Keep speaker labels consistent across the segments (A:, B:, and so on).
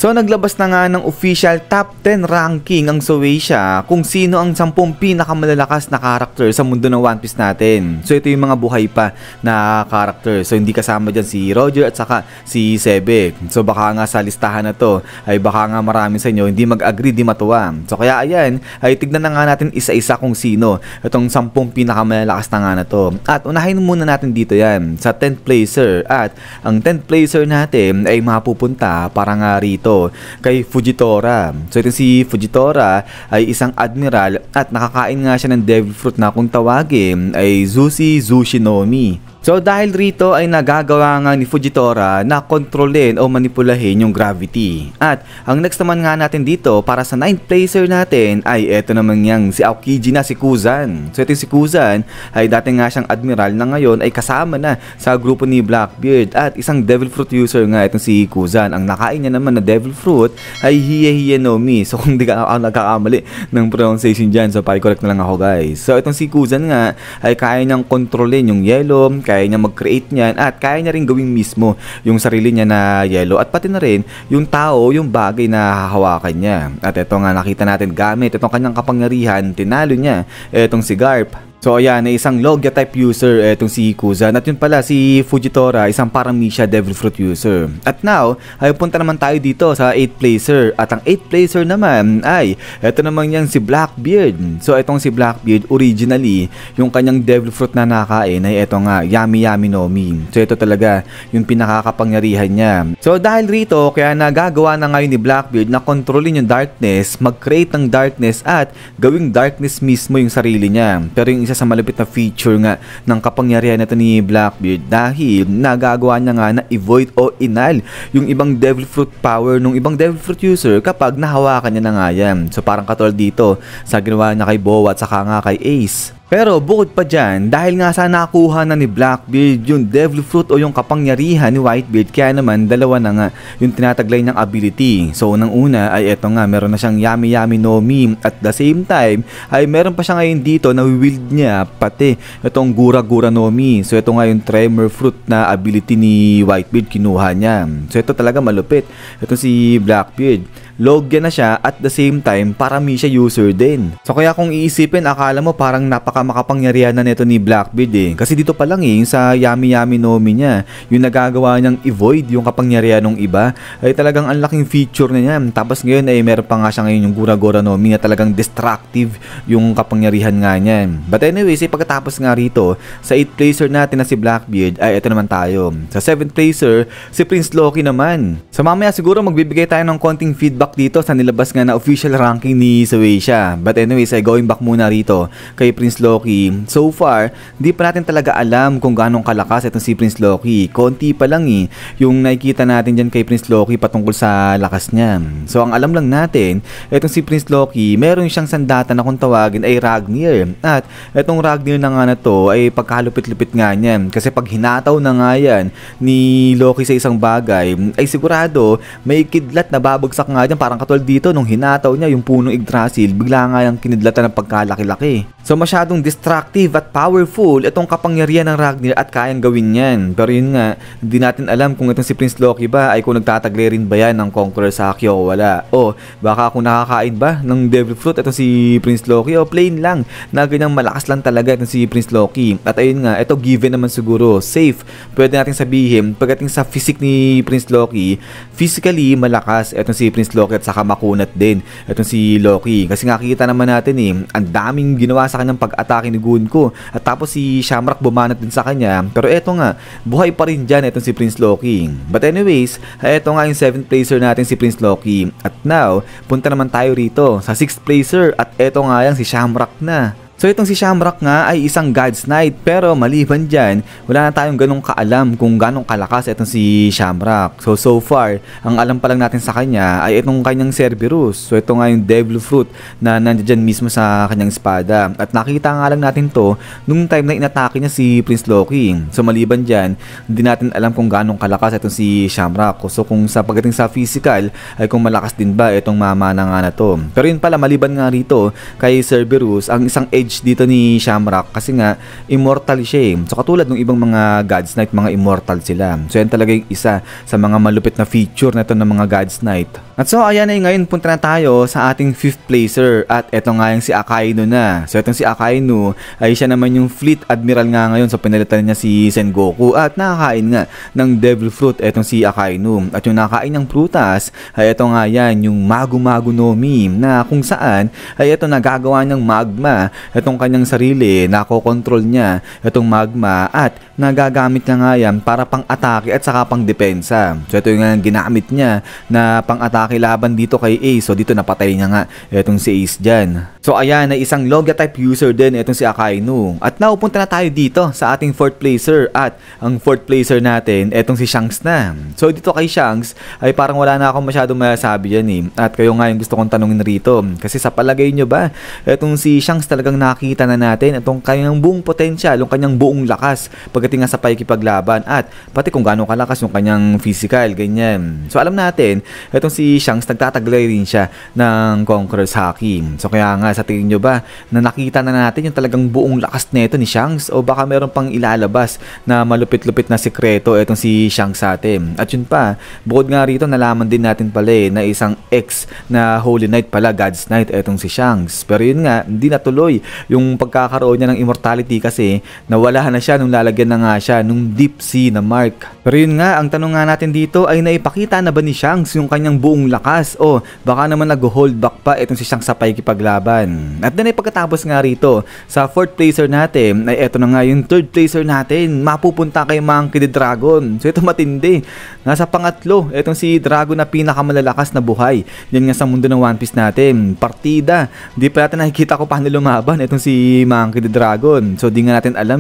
A: So naglabas na nga ng official top 10 ranking ang Shueisha kung sino ang 10 pinakamalalakas na character sa mundo ng One Piece natin. So ito yung mga buhay pa na character. So hindi kasama dyan si Roger at saka si Sebe. So baka nga sa listahan na to ay baka nga marami sa inyo hindi mag-agree, di matuwa. So kaya ayan, ay tignan na nga natin isa-isa kung sino itong 10 pinakamalalakas na nga na to. At unahin muna natin dito yan sa 10th placer. At ang 10th placer natin ay mapupunta para nga rito kay Fujitora. So ito si Fujitora ay isang admiral at nakakain nga siya ng devil fruit na kung tawagin ay Zushi Zushinomi. So dahil rito ay nagagawa nga ni Fujitora na kontrolin o manipulahin yung gravity. At ang next naman nga natin dito para sa 9th placer natin ay eto naman yang si Aokiji na si Kuzan. So ito si Kuzan ay dati nga siyang admiral na ngayon ay kasama na sa grupo ni Blackbeard at isang devil fruit user nga itong si Kuzan. Ang nakain niya naman na devil fruit ay Hiye no Mi. So kung di ka nagkakamali ng pronunciation dyan, so paki-correct na lang ako guys. So itong si Kuzan nga ay kaya niyang kontrolin yung yellow, kaya niya mag-create niyan at kaya niya rin gawing mismo yung sarili niya na yellow at pati na rin yung tao, yung bagay na hahawakan niya. At ito nga nakita natin gamit itong kanyang kapangyarihan, tinalo niya itong si Garp. So ayan, isang Logia type user etong si Kuzan at yun pala si Fujitora, isang Paramecia devil fruit user. At now, ay punta naman tayo dito sa 8th placer at ang 8th placer naman ay eto naman yan si Blackbeard. So itong si Blackbeard originally, yung kanyang devil fruit na nakain ay eto nga Yami Yami no Mi. So ito talaga yung pinakakapangyarihan niya. So dahil rito, kaya nagagawa na ngayon ni Blackbeard na kontrolin yung darkness, mag-create ng darkness at gawing darkness mismo yung sarili niya. Pero yung sa malapit na feature nga ng kapangyarihan nito ni Blackbeard dahil nagagawa niya nga na i-void o inal yung ibang devil fruit power ng ibang devil fruit user kapag nahawakan niya na nga yan. So parang katulad dito sa ginawa niya kay Boa at saka nga kay Ace. Pero bukod pa dyan, dahil nga sa nakuha na ni Blackbeard yung devil fruit o yung kapangyarihan ni Whitebeard, kaya naman dalawa na nga yung tinataglay ng ability. So unang-una ay eto nga, meron na siyang Yami Yami no Mi at the same time ay meron pa siya ngayon dito na wield niya pati itong Gura Gura no Mi. So ito nga yung tremor fruit na ability ni Whitebeard, kinuha niya. So ito talaga malupit. Ito si Blackbeard. Logia na siya at the same time Paramecia user din. So kaya kung iisipin, akala mo parang makapangyarihan na nito ni Blackbeard eh. Kasi dito pa lang eh, yung sa Yami Yami no Mi niya, yung nagagawa niyang i-void yung kapangyarihan ng iba, ay talagang ang laking feature na niya. Tapos ngayon ay meron pa nga siya ngayon yung Gura Gura no Mi na talagang destructive yung kapangyarihan nga niyan. But anyways, pagkatapos nga rito, sa 8th placer natin na si Blackbeard, ay ito naman tayo. Sa 7th placer, si Prince Loki naman. So mamaya siguro magbibigay tayo ng konting feedback dito sa nilabas nga na official ranking ni Shueisha. But anyways, ay going back muna rito kay Prince Loki. So far, di pa natin talaga alam kung ganong kalakas itong si Prince Loki. Konti pa lang eh, yung nakikita natin dyan kay Prince Loki patungkol sa lakas niya. So ang alam lang natin, itong si Prince Loki, meron siyang sandata na kung tawagin ay Ragnir. At itong Ragnir na nga na to ay pagkalupit-lupit nga niyan. Kasi pag hinataw na nga yan ni Loki sa isang bagay, ay sigurado may kidlat na babagsak nga dyan. Parang katulad dito nung hinataw niya yung punong Yggdrasil, bigla nga yung kinidlatan ng pagkalaki-laki. So masyadong destructive at powerful itong kapangyarihan ng Ragnir at kayang gawin yan. Pero yun nga, hindi natin alam kung itong si Prince Loki ba ay kung nagtataglay rin ba yan ng Conqueror sa Haki o wala. O baka kung nakakain ba ng Devil Fruit itong si Prince Loki o plain lang na ganyang malakas lang talaga itong si Prince Loki. At ayun nga, ito given naman siguro, safe. Pwede natin sabihin, pagdating sa physique ni Prince Loki, physically malakas itong si Prince Loki at saka makunat din itong si Loki. Kasi nakikita naman natin eh, ang daming ginawa sa kanyang pag-atake ni Gunko. At tapos si Shamrock bumanat din sa kanya. Pero eto nga, buhay pa rin dyan itong si Prince Loki. But anyways, eto nga yung 7th placer natin si Prince Loki. At now, punta naman tayo rito sa 6th placer at eto nga yung si Shamrock na. So itong si Shamrock nga ay isang God's Knight, pero maliban dyan, wala na tayong ganong kaalam kung ganong kalakas itong si Shamrock. So far, ang alam pa lang natin sa kanya ay itong kanyang Cerberus. So ito nga yung Devil Fruit na nandiyan mismo sa kanyang espada. At nakita nga lang natin to nung time na inatake niya si Prince Loki. So maliban dyan, hindi natin alam kung ganong kalakas itong si Shamrock. So kung sa pagdating sa physical, ay kung malakas din ba itong mama na nga na to. Pero yun pala, maliban nga rito kay Cerberus, ang isang edge privilege dito ni Shamrock kasi nga immortal siya eh. So katulad ng ibang mga God's Knight, mga immortal sila. So yan talaga yung isa sa mga malupit na feature na ito ng mga God's Knight. At so ayan ay ngayon punta na tayo sa ating 5th placer at eto nga yung si Akainu na. So etong si Akainu ay siya naman yung fleet admiral nga ngayon. So pinalitan niya si Sengoku at nakakain nga ng devil fruit etong si Akainu. At yung nakakain ng prutas ay eto nga yan yung Magu-Magu no Mi na kung saan ay eto nagagawa niyang magma etong kanyang sarili, nakokontrol niya etong magma at nagagamit niya nga yan para pang-atake at saka pang-depensa. So ito yung ginamit niya na pang-atake laban dito kay Ace. So dito napatay niya nga etong si Ace dyan. So ayan na isang Logia type user din etong si Akainu. At naupunta na tayo dito sa ating 4th placer at ang 4th placer natin etong si Shanks na. So dito kay Shanks ay parang wala na akong masyadong masasabi dyan eh. At kayo nga yung gusto kong tanungin rito. Kasi sa palagay nyo ba etong si Shanks talagang nakita na natin itong kanyang buong potential, yung kanyang buong lakas pagdating nga sa pakikipaglaban at pati kung gaano kalakas yung kanyang physical, ganyan. So alam natin etong si Shanks nagtataglay rin siya ng Conqueror's Haki. So kaya nga sa tingin nyo ba na nakita na natin yung talagang buong lakas nito ni Shanks o baka meron pang ilalabas na malupit-lupit na sikreto etong si Shanks sa atin. At yun pa, bukod nga rito nalaman din natin pala na isang ex na Holy Knight pala, God's Knight etong si Shanks. Pero yun nga, hindi natuloy yung pagkakaroon niya ng immortality kasi nawala na siya nung lalagyan na nga siya nung deep sea na mark. Pero yun nga, ang tanong nga natin dito ay naipakita na ba ni Shanks yung kanyang buong lakas o baka naman nag-hold back pa itong si Shanks sa pakikipaglaban. At then ay pagkatapos nga rito sa 4th placer natin ay eto na nga yung 3rd placer natin, mapupunta kay Monkey the Dragon. So ito matindi. Nasa pangatlo etong si Dragon na pinakamalalakas na buhay. Yan nga sa mundo ng One Piece natin. Partida. Di pa natin nakikita ko paano lumaban etong si Monkey the Dragon. So di nga natin alam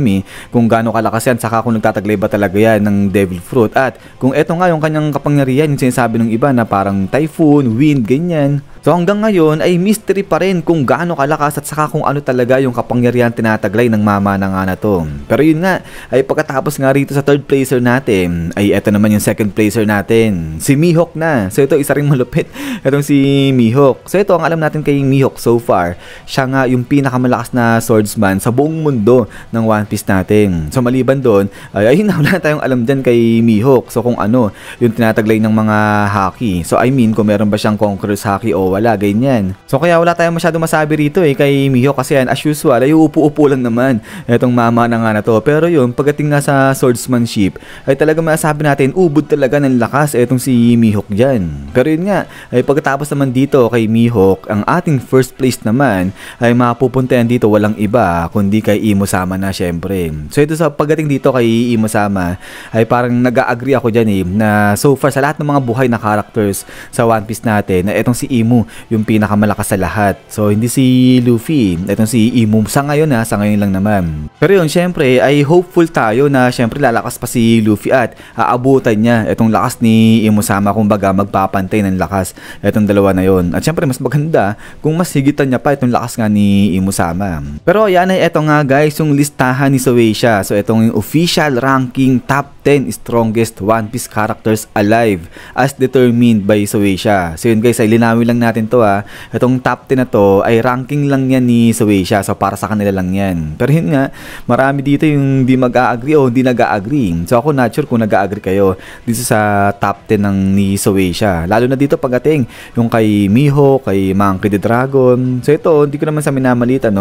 A: kung gaano kalakas yan saka kung nagtataglay ba talaga yan ng devil fruit. At kung eto nga yung kanyang kapangyarihan, yung sinasabi ng iba na parang typhoon, wind, ganyan. So hanggang ngayon ay mystery pa rin kung gaano kalakas at saka kung ano talaga yung kapangyarihan tinataglay ng mama na nga na to. Pero yun nga, ay pagkatapos nga rito sa 3rd placer natin, ay eto naman yung 2nd placer natin, si Mihawk na. So ito isa ring malupit, itong si Mihawk. So ito ang alam natin kay Mihawk so far, siya nga yung pinakamalakas na swordsman sa buong mundo ng One Piece natin. So maliban doon, ay ayun na wala tayong alam dyan kay Mihawk. So kung ano yung tinataglay ng mga haki. So I mean kung meron ba siyang Conqueror's Haki o wala, ganyan. So kaya wala tayong masyadong masabi rito kay Mihawk kasi yan as usual ay upo-upo lang naman etong mama na nga na to. Pero yun, pagdating nga sa swordsmanship ay talaga masasabi natin ubod talaga ng lakas etong si Mihawk dyan. Pero yun nga, ay pagkatapos naman dito kay Mihawk, ang ating 1st place naman ay mapupuntahan dito walang iba kundi kay Imo-sama na syempre. So ito sa pagdating dito kay Imo-sama ay parang nag-a-agree ako dyan na so far sa lahat ng mga buhay na characters sa One Piece natin na etong si Imo yung pinakamalakas sa lahat. So hindi si Luffy, etong si Imo sa ngayon sa ngayon lang naman. Pero yun syempre ay hopeful tayo na syempre lalakas pa si Luffy at aabutan niya etong lakas ni Imo-sama, kumbaga magpapantay ng lakas etong dalawa na yon. At syempre mas maganda kung mas higitan niya pa itong lakas nga ni Imo-sama. Pero yan ay eto nga guys yung listahan ni Shueisha. So itong yung official ranking top 10 strongest One Piece characters alive as determined by Shueisha. So yun guys, ay linawin lang natin to Itong top 10 na to ay ranking lang yan ni Shueisha. So para sa kanila lang yan. Pero yun nga, marami dito yung di mag-a-agree o hindi nag-a-agree. So ako not sure kung nag-a-agree kayo dito sa top 10 ng ni Shueisha. Lalo na dito pagdating yung kay Mihawk, kay Monkey the Dragon. So ito, hindi ko naman sa minamalita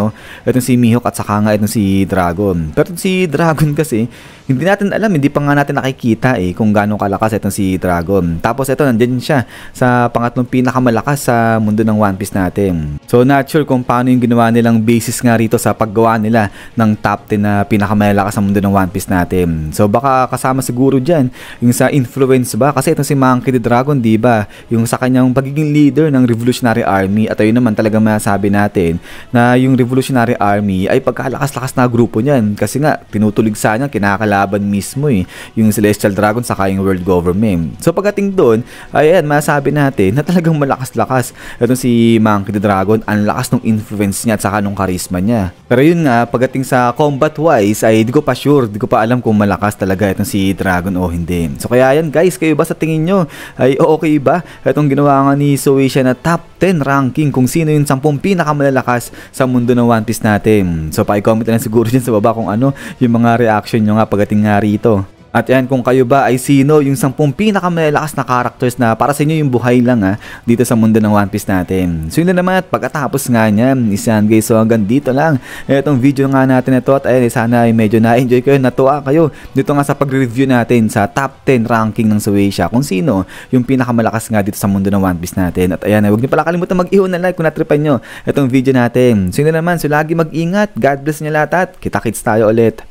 A: itong si Mihawk at saka nga itong si Dragon. Pero si Dragon kasi, hindi natin alam, hindi pa nga natin nakikita kung gaano kalakas itong si Dragon. Tapos ito, nandiyan siya sa pangatlong pinakamalakas sa mundo ng One Piece natin. So not sure kung paano yung ginawa nilang basis nga rito sa paggawa nila ng top 10 na pinakamalakas sa mundo ng One Piece natin. So baka kasama siguro dyan yung sa influence ba? Kasi itong si Monkey the Dragon, di ba? Yung sa kanyang pagiging leader ng Revolutionary Army. At ayun naman talaga masasabi natin na yung Revolutionary Army ay pagkalakas-lakas na grupo niyan. Kasi nga, tinutulig sa niya, kinakalaban mismo yung Celestial Dragon saka yung World Government. So pagdating doon, ayan, masasabi natin na talagang malakas-lakas itong si Monkey the Dragon. Ang lakas ng influence niya at saka ng charisma niya. Pero yun nga, pagdating sa combat wise ay di ko pa sure, di ko pa alam kung malakas talaga itong si Dragon o hindi. So kaya yan guys, kayo ba sa tingin nyo ay okay ba itong ginawa nga ni Shueisha na top 10 ranking kung sino yung 10 pinakamalalakas sa mundo ng One Piece natin. So pa-comment na lang siguro dyan sa baba kung ano yung mga reaction nyo nga pagdating nga rito. At yan, kung kayo ba ay sino yung 10 pinakamalalakas na characters na para sa inyo yung buhay lang dito sa mundo ng One Piece natin. So yun na naman at pagkatapos nga niyan, isyan guys, so hanggang dito lang itong video nga natin ito at ayun, sana ay medyo na-enjoy kayo, natuwa kayo dito nga sa pag-review natin sa top 10 ranking ng Shueisha kung sino yung pinakamalakas nga dito sa mundo ng One Piece natin. At ayan, huwag niyo pala kalimutan mag-ihon na like kung natripan nyo itong video natin. So yun na naman, so lagi mag-ingat, God bless niyo lahat at kita-kits tayo ulit.